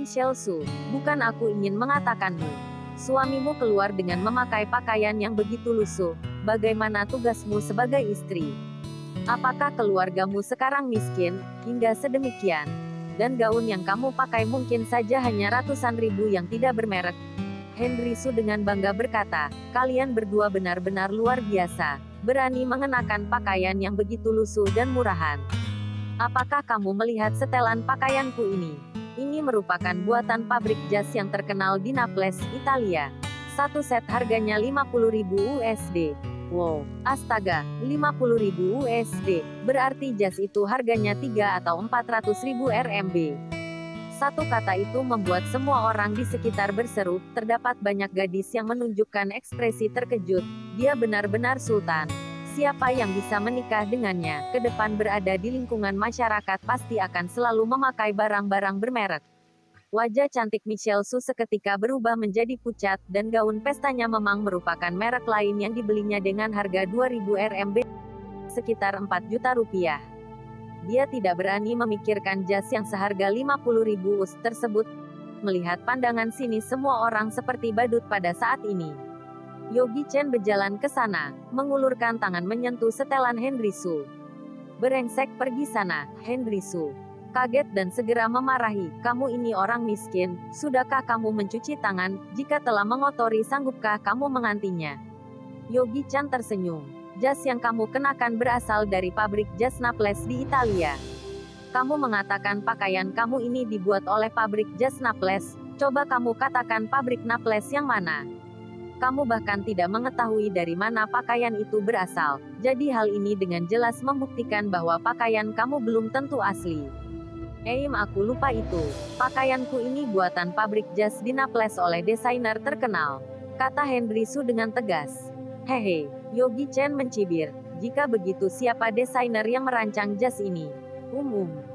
Michelle Su, bukan aku ingin mengatakanmu. Suamimu keluar dengan memakai pakaian yang begitu lusuh. Bagaimana tugasmu sebagai istri? Apakah keluargamu sekarang miskin, hingga sedemikian? Dan gaun yang kamu pakai mungkin saja hanya ratusan ribu yang tidak bermerek. Henry Su dengan bangga berkata, kalian berdua benar-benar luar biasa. Berani mengenakan pakaian yang begitu lusuh dan murahan. Apakah kamu melihat setelan pakaianku ini? Ini merupakan buatan pabrik jas yang terkenal di Naples, Italia. Satu set harganya 50.000 USD. Wow, astaga, 50.000 USD. Berarti jas itu harganya 3 atau 400.000 RMB. Satu kata itu membuat semua orang di sekitar berseru. Terdapat banyak gadis yang menunjukkan ekspresi terkejut. Dia benar-benar sultan. Siapa yang bisa menikah dengannya, ke depan berada di lingkungan masyarakat pasti akan selalu memakai barang-barang bermerek. Wajah cantik Michelle Su seketika berubah menjadi pucat, dan gaun pestanya memang merupakan merek lain yang dibelinya dengan harga 2.000 RMB, sekitar 4 juta rupiah. Dia tidak berani memikirkan jas yang seharga 50.000 US tersebut. Melihat pandangan sini semua orang seperti badut pada saat ini. Yogi Chen berjalan ke sana, mengulurkan tangan menyentuh setelan Henry Su. Berengsek, pergi sana, Henry Su. Kaget dan segera memarahi, kamu ini orang miskin, sudahkah kamu mencuci tangan? Jika telah mengotori, sanggupkah kamu mengantinya? Yogi Chen tersenyum. Jas yang kamu kenakan berasal dari pabrik jas Naples di Italia. Kamu mengatakan pakaian kamu ini dibuat oleh pabrik jas Naples. Coba kamu katakan pabrik Naples yang mana? Kamu bahkan tidak mengetahui dari mana pakaian itu berasal. Jadi hal ini dengan jelas membuktikan bahwa pakaian kamu belum tentu asli. Aku lupa itu. Pakaianku ini buatan pabrik jas di Naples oleh desainer terkenal, kata Henry Su dengan tegas. Hehe, Yogi Chen mencibir. Jika begitu siapa desainer yang merancang jas ini?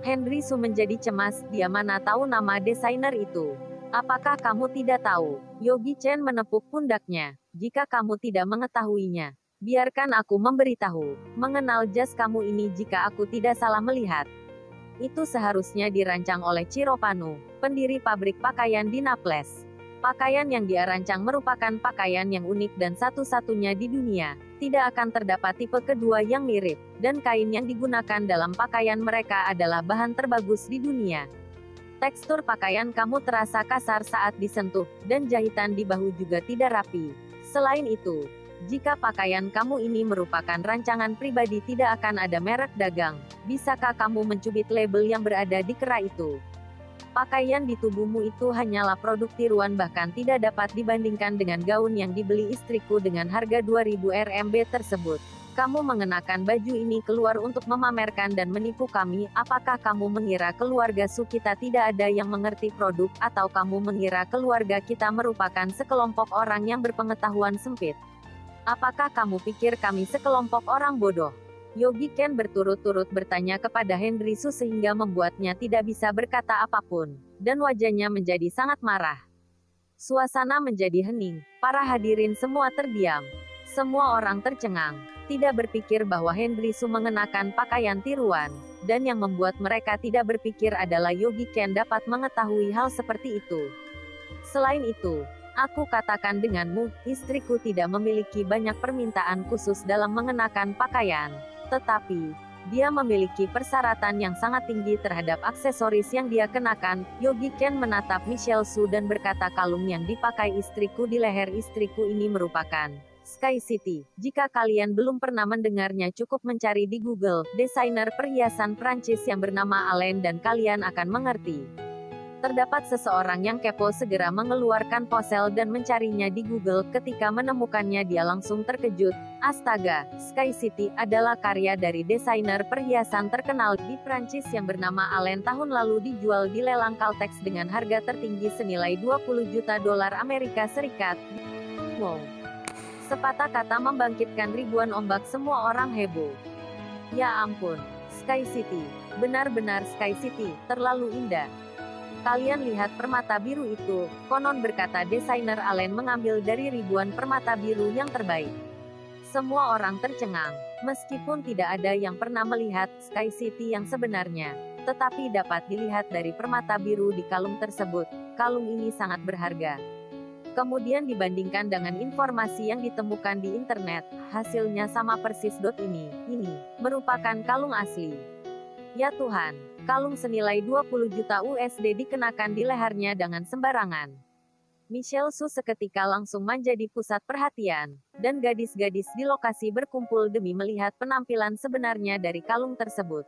Henry Su menjadi cemas, dia mana tahu nama desainer itu. Apakah kamu tidak tahu? Yogi Chen menepuk pundaknya. Jika kamu tidak mengetahuinya, biarkan aku memberitahu. Mengenal jas kamu ini jika aku tidak salah melihat. Itu seharusnya dirancang oleh Ciro Panu, pendiri pabrik pakaian di Naples. Pakaian yang dia rancang merupakan pakaian yang unik dan satu-satunya di dunia. Tidak akan terdapat tipe kedua yang mirip, dan kain yang digunakan dalam pakaian mereka adalah bahan terbagus di dunia. Tekstur pakaian kamu terasa kasar saat disentuh, dan jahitan di bahu juga tidak rapi. Selain itu, jika pakaian kamu ini merupakan rancangan pribadi tidak akan ada merek dagang. Bisakah kamu mencubit label yang berada di kera itu? Pakaian di tubuhmu itu hanyalah produk tiruan bahkan tidak dapat dibandingkan dengan gaun yang dibeli istriku dengan harga 2.000 RMB tersebut. Kamu mengenakan baju ini keluar untuk memamerkan dan menipu kami. Apakah kamu mengira keluarga Su kita tidak ada yang mengerti produk, atau kamu mengira keluarga kita merupakan sekelompok orang yang berpengetahuan sempit? Apakah kamu pikir kami sekelompok orang bodoh? Yogi Chen berturut-turut bertanya kepada Henry Su sehingga membuatnya tidak bisa berkata apapun, dan wajahnya menjadi sangat marah. Suasana menjadi hening, para hadirin semua terdiam. Semua orang tercengang. Tidak berpikir bahwa Henry Su mengenakan pakaian tiruan, dan yang membuat mereka tidak berpikir adalah Yogi Chen dapat mengetahui hal seperti itu. Selain itu, aku katakan denganmu, istriku tidak memiliki banyak permintaan khusus dalam mengenakan pakaian, tetapi dia memiliki persyaratan yang sangat tinggi terhadap aksesoris yang dia kenakan. Yogi Chen menatap Michelle Su dan berkata, kalung yang dipakai istriku di leher istriku ini merupakan Sky City. Jika kalian belum pernah mendengarnya cukup mencari di Google, desainer perhiasan Prancis yang bernama Alain dan kalian akan mengerti. Terdapat seseorang yang kepo segera mengeluarkan ponsel dan mencarinya di Google. Ketika menemukannya dia langsung terkejut. Astaga, Sky City adalah karya dari desainer perhiasan terkenal di Prancis yang bernama Alain. Tahun lalu dijual di lelang Caltex dengan harga tertinggi senilai 20 juta dolar Amerika Serikat. Wow. Sepatah kata membangkitkan ribuan ombak, semua orang heboh. Ya ampun, Sky City. Benar-benar Sky City, terlalu indah. Kalian lihat permata biru itu, konon berkata desainer Alain mengambil dari ribuan permata biru yang terbaik. Semua orang tercengang. Meskipun tidak ada yang pernah melihat Sky City yang sebenarnya, tetapi dapat dilihat dari permata biru di kalung tersebut. Kalung ini sangat berharga. Kemudian dibandingkan dengan informasi yang ditemukan di internet, hasilnya sama persis. Ini merupakan kalung asli. Ya Tuhan, kalung senilai 20 juta USD dikenakan di lehernya dengan sembarangan. Michelle Su seketika langsung menjadi pusat perhatian, dan gadis-gadis di lokasi berkumpul demi melihat penampilan sebenarnya dari kalung tersebut.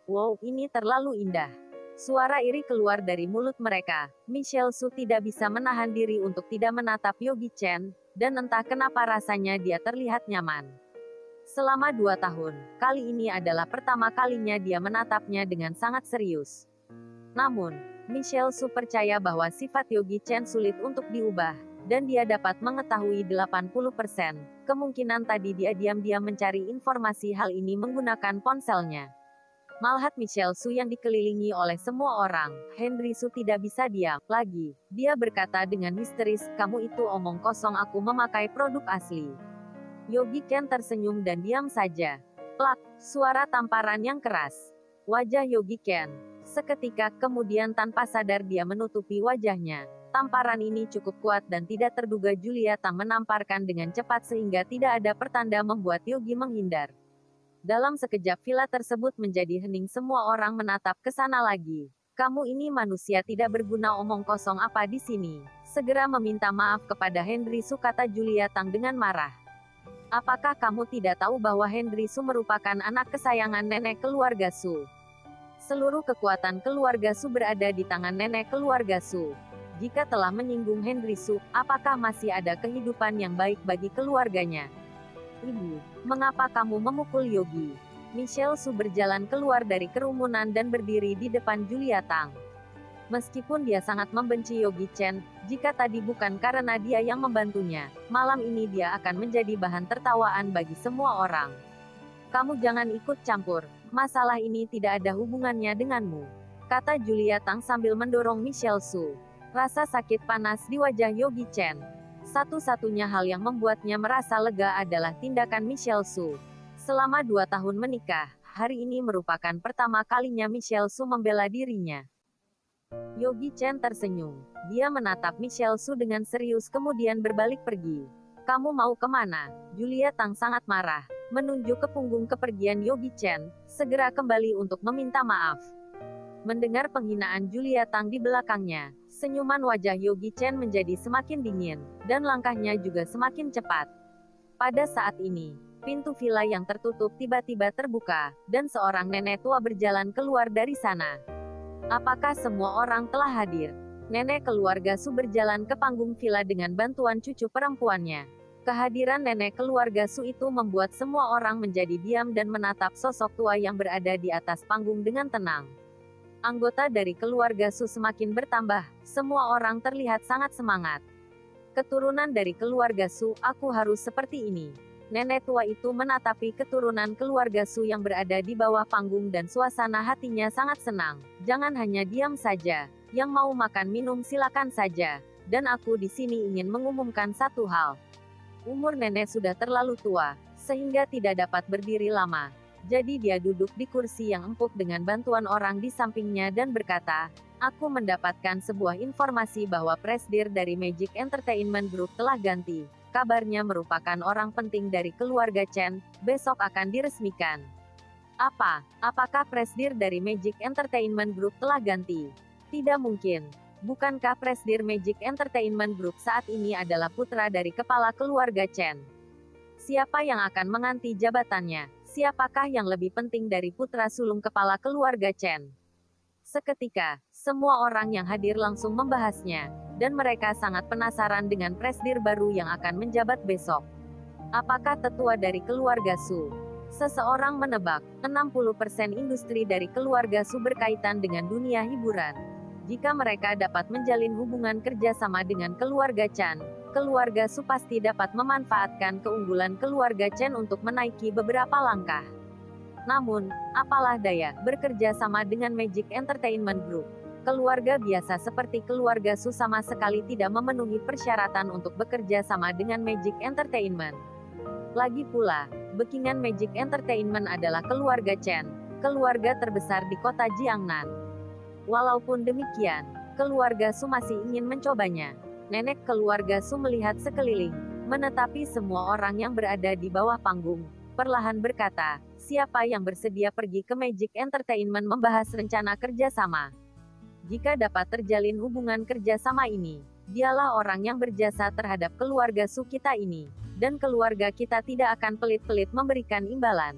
Wow, ini terlalu indah. Suara iri keluar dari mulut mereka. Michelle Su tidak bisa menahan diri untuk tidak menatap Yogi Chen, dan entah kenapa rasanya dia terlihat nyaman. Selama 2 tahun, kali ini adalah pertama kalinya dia menatapnya dengan sangat serius. Namun, Michelle Su percaya bahwa sifat Yogi Chen sulit untuk diubah, dan dia dapat mengetahui 80% kemungkinan tadi dia diam-diam mencari informasi hal ini menggunakan ponselnya. Melihat Michelle Su yang dikelilingi oleh semua orang, Henry Su tidak bisa diam lagi. Dia berkata dengan histeris, "Kamu itu omong kosong, aku memakai produk asli." Yogi Chen tersenyum dan diam saja. Plak, suara tamparan yang keras. Wajah Yogi Chen seketika, kemudian tanpa sadar dia menutupi wajahnya. Tamparan ini cukup kuat dan tidak terduga. Julia Tang menamparkan dengan cepat sehingga tidak ada pertanda membuat Yogi menghindar. Dalam sekejap villa tersebut menjadi hening, semua orang menatap ke sana lagi. "Kamu ini manusia tidak berguna, omong kosong apa di sini? Segera meminta maaf kepada Henry Su," kata Julia Tang dengan marah. "Apakah kamu tidak tahu bahwa Henry Su merupakan anak kesayangan nenek keluarga Su? Seluruh kekuatan keluarga Su berada di tangan nenek keluarga Su. Jika telah menyinggung Henry Su, apakah masih ada kehidupan yang baik bagi keluarganya?" "Ibu, mengapa kamu memukul Yogi?" Michelle Su berjalan keluar dari kerumunan dan berdiri di depan Julia Tang. Meskipun dia sangat membenci Yogi Chen, jika tadi bukan karena dia yang membantunya, malam ini dia akan menjadi bahan tertawaan bagi semua orang. "Kamu jangan ikut campur. Masalah ini tidak ada hubungannya denganmu," kata Julia Tang sambil mendorong Michelle Su. Rasa sakit panas di wajah Yogi Chen. Satu-satunya hal yang membuatnya merasa lega adalah tindakan Michelle Su. Selama 2 tahun menikah, hari ini merupakan pertama kalinya Michelle Su membela dirinya. Yogi Chen tersenyum. Dia menatap Michelle Su dengan serius kemudian berbalik pergi. "Kamu mau kemana?" Julia Tang sangat marah. Menunjuk ke punggung kepergian Yogi Chen, segera kembali untuk meminta maaf. Mendengar penghinaan Julia Tang di belakangnya, senyuman wajah Yogi Chen menjadi semakin dingin, dan langkahnya juga semakin cepat. Pada saat ini, pintu villa yang tertutup tiba-tiba terbuka, dan seorang nenek tua berjalan keluar dari sana. Apakah semua orang telah hadir? Nenek keluarga Su berjalan ke panggung villa dengan bantuan cucu perempuannya. Kehadiran nenek keluarga Su itu membuat semua orang menjadi diam dan menatap sosok tua yang berada di atas panggung dengan tenang. Anggota dari keluarga Su semakin bertambah, semua orang terlihat sangat semangat. "Keturunan dari keluarga Su, aku harus seperti ini." Nenek tua itu menatapi keturunan keluarga Su yang berada di bawah panggung dan suasana hatinya sangat senang. "Jangan hanya diam saja. Yang mau makan minum silakan saja. Dan aku di sini ingin mengumumkan satu hal." Umur nenek sudah terlalu tua, sehingga tidak dapat berdiri lama. Jadi dia duduk di kursi yang empuk dengan bantuan orang di sampingnya dan berkata, "Aku mendapatkan sebuah informasi bahwa presidir dari Magic Entertainment Group telah ganti. Kabarnya merupakan orang penting dari keluarga Chen, besok akan diresmikan." "Apa? Apakah presidir dari Magic Entertainment Group telah ganti?" "Tidak mungkin. Bukankah presidir Magic Entertainment Group saat ini adalah putra dari kepala keluarga Chen? Siapa yang akan mengganti jabatannya? Siapakah yang lebih penting dari putra sulung kepala keluarga Chen?" Seketika, semua orang yang hadir langsung membahasnya, dan mereka sangat penasaran dengan presidir baru yang akan menjabat besok. Apakah tetua dari keluarga Su? Seseorang menebak, 60% industri dari keluarga Su berkaitan dengan dunia hiburan. Jika mereka dapat menjalin hubungan kerjasama dengan keluarga Chen, keluarga Su pasti dapat memanfaatkan keunggulan keluarga Chen untuk menaiki beberapa langkah. Namun, apalah daya, bekerja sama dengan Magic Entertainment Group. Keluarga biasa seperti keluarga Su sama sekali tidak memenuhi persyaratan untuk bekerja sama dengan Magic Entertainment. Lagi pula, Backingham Magic Entertainment adalah keluarga Chen, keluarga terbesar di kota Jiangnan. Walaupun demikian, keluarga Su masih ingin mencobanya. Nenek keluarga Su melihat sekeliling, menetapi semua orang yang berada di bawah panggung. Perlahan berkata, siapa yang bersedia pergi ke Magic Entertainment membahas rencana kerjasama? Jika dapat terjalin hubungan kerjasama ini, dialah orang yang berjasa terhadap keluarga Su kita ini. Dan keluarga kita tidak akan pelit-pelit memberikan imbalan.